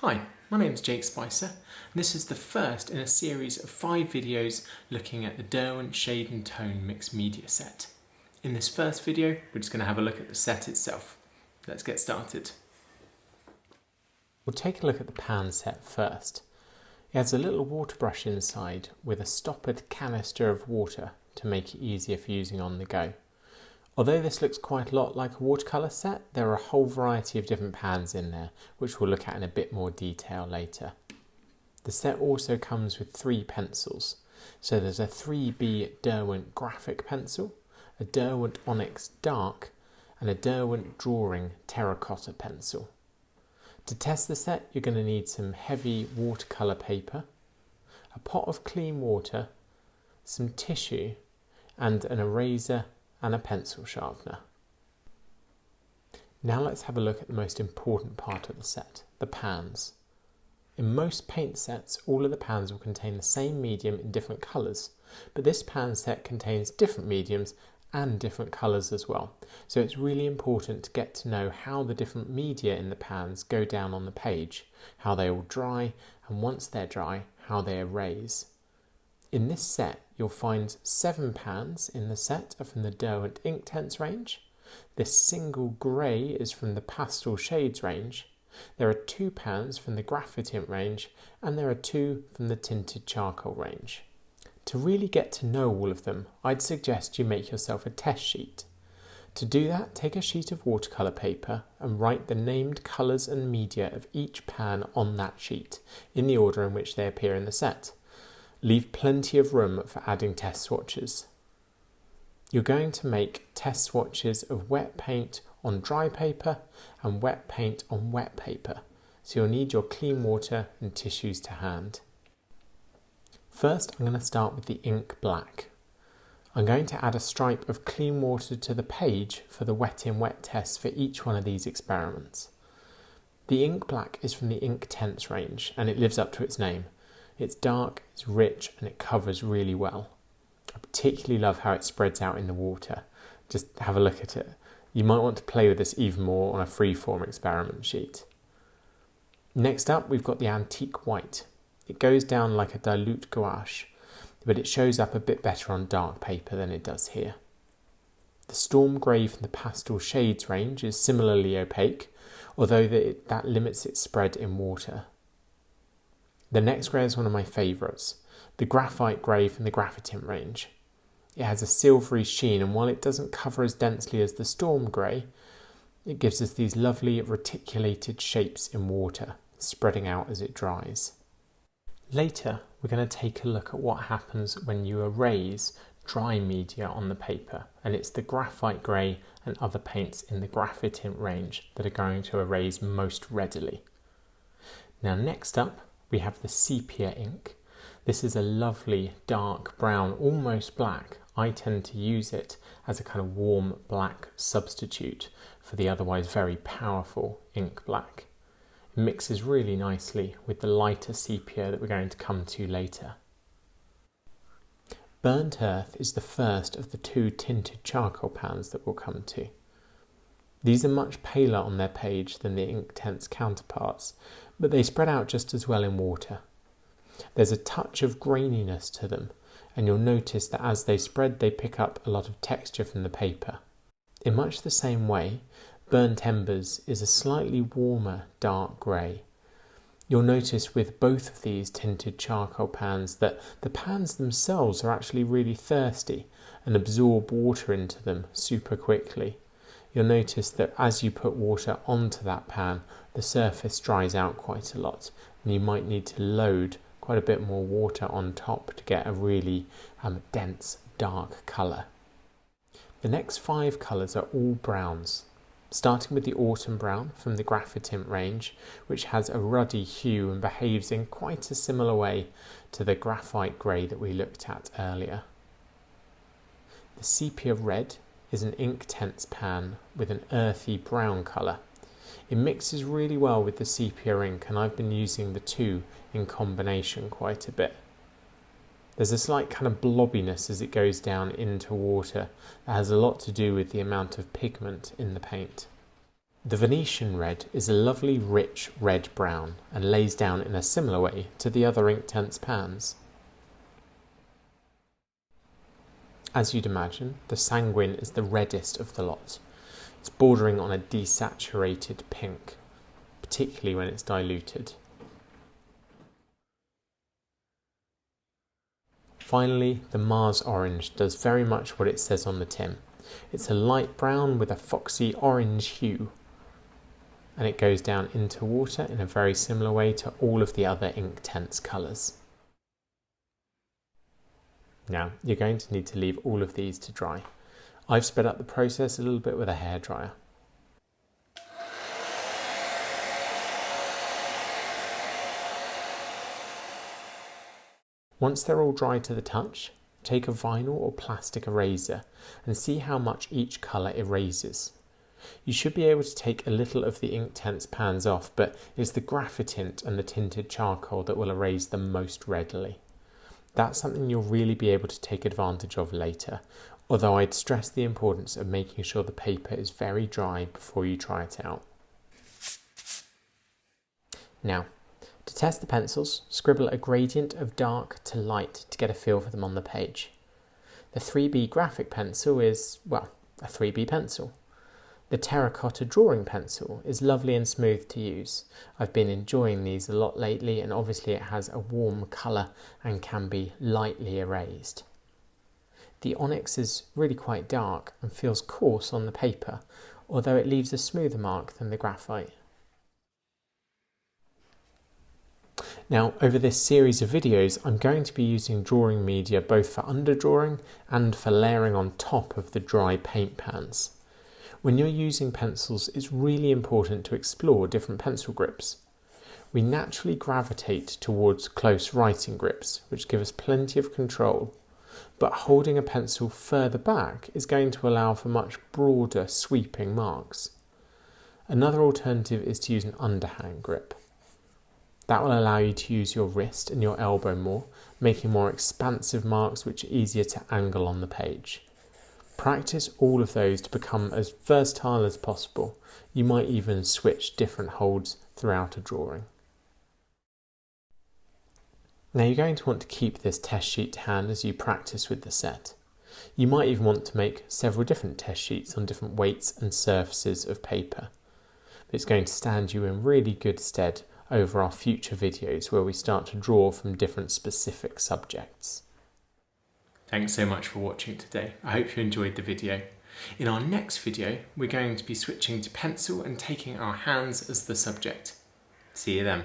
Hi, my name's Jake Spicer, and this is the first in a series of 5 videos looking at the Derwent Shade and Tone Mixed Media set. In this first video, we're just going to have a look at the set itself. Let's get started. We'll take a look at the pan set first. It has a little water brush inside with a stoppered canister of water to make it easier for using on the go. Although this looks quite a lot like a watercolour set, there are a whole variety of different pans in there, which we'll look at in a bit more detail later. The set also comes with 3 pencils. So there's a 3B Derwent Graphic pencil, a Derwent Onyx Dark, and a Derwent Drawing Terracotta pencil. To test the set, you're going to need some heavy watercolour paper, a pot of clean water, some tissue, and an eraser and a pencil sharpener. Now let's have a look at the most important part of the set, the pans. In most paint sets, all of the pans will contain the same medium in different colours, but this pan set contains different mediums and different colours as well. So it's really important to get to know how the different media in the pans go down on the page, how they all dry, and once they're dry, how they erase. In this set, you'll find 7 pans in the set are from the Derwent Inktense range. This single grey is from the Pastel Shades range. There are 2 pans from the Graphitint range, and there are 2 from the Tinted Charcoal range. To really get to know all of them, I'd suggest you make yourself a test sheet. To do that, take a sheet of watercolour paper and write the named colours and media of each pan on that sheet, in the order in which they appear in the set. Leave plenty of room for adding test swatches. You're going to make test swatches of wet paint on dry paper and wet paint on wet paper, so you'll need your clean water and tissues to hand. First, I'm going to start with the ink black. I'm going to add a stripe of clean water to the page for the wet in wet test for each one of these experiments. The ink black is from the Inktense range and it lives up to its name. It's dark, it's rich, and it covers really well. I particularly love how it spreads out in the water. Just have a look at it. You might want to play with this even more on a freeform experiment sheet. Next up, we've got the antique white. It goes down like a dilute gouache, but it shows up a bit better on dark paper than it does here. The storm grey from the Pastel Shades range is similarly opaque, although that limits its spread in water. The next grey is one of my favourites, the graphite grey from the Graphitint range. It has a silvery sheen, and while it doesn't cover as densely as the storm grey, it gives us these lovely reticulated shapes in water, spreading out as it dries. Later, we're going to take a look at what happens when you erase dry media on the paper, and it's the graphite grey and other paints in the Graphitint range that are going to erase most readily. Now next up, we have the sepia ink. This is a lovely dark brown, almost black. I tend to use it as a kind of warm black substitute for the otherwise very powerful ink black. It mixes really nicely with the lighter sepia that we're going to come to later. Burnt Earth is the first of the 2 tinted charcoal pans that we'll come to. These are much paler on their page than the Inktense counterparts, but they spread out just as well in water. There's a touch of graininess to them, and you'll notice that as they spread they pick up a lot of texture from the paper. In much the same way, Burnt Embers is a slightly warmer dark grey. You'll notice with both of these tinted charcoal pans that the pans themselves are actually really thirsty and absorb water into them super quickly. You'll notice that as you put water onto that pan, the surface dries out quite a lot, and you might need to load quite a bit more water on top to get a really dense, dark colour. The next 5 colours are all browns, starting with the Autumn Brown from the Graphitint range, which has a ruddy hue and behaves in quite a similar way to the graphite grey that we looked at earlier. The Sepia Red is an Inktense pan with an earthy brown colour. It mixes really well with the sepia ink, and I've been using the 2 in combination quite a bit. There's a slight kind of blobbiness as it goes down into water that has a lot to do with the amount of pigment in the paint. The Venetian red is a lovely rich red-brown and lays down in a similar way to the other Inktense pans. As you'd imagine, the Sanguine is the reddest of the lot. It's bordering on a desaturated pink, particularly when it's diluted. Finally, the Mars Orange does very much what it says on the tin. It's a light brown with a foxy orange hue, and it goes down into water in a very similar way to all of the other Inktense colours. Now, you're going to need to leave all of these to dry. I've sped up the process a little bit with a hairdryer. Once they're all dry to the touch, take a vinyl or plastic eraser and see how much each colour erases. You should be able to take a little of the Inktense pans off, but it's the graphitint and the tinted charcoal that will erase them most readily. That's something you'll really be able to take advantage of later, although I'd stress the importance of making sure the paper is very dry before you try it out. Now, to test the pencils, scribble a gradient of dark to light to get a feel for them on the page. The 3B graphic pencil is, well, a 3B pencil. The terracotta drawing pencil is lovely and smooth to use. I've been enjoying these a lot lately, and obviously it has a warm colour and can be lightly erased. The onyx is really quite dark and feels coarse on the paper, although it leaves a smoother mark than the graphite. Now, over this series of videos, I'm going to be using drawing media both for underdrawing and for layering on top of the dry paint pans. When you're using pencils, it's really important to explore different pencil grips. We naturally gravitate towards close writing grips, which give us plenty of control, but holding a pencil further back is going to allow for much broader sweeping marks. Another alternative is to use an underhand grip. That will allow you to use your wrist and your elbow more, making more expansive marks which are easier to angle on the page. Practice all of those to become as versatile as possible. You might even switch different holds throughout a drawing. Now you're going to want to keep this test sheet to hand as you practice with the set. You might even want to make several different test sheets on different weights and surfaces of paper. It's going to stand you in really good stead over our future videos where we start to draw from different specific subjects. Thanks so much for watching today. I hope you enjoyed the video. In our next video, we're going to be switching to pencil and taking our hands as the subject. See you then.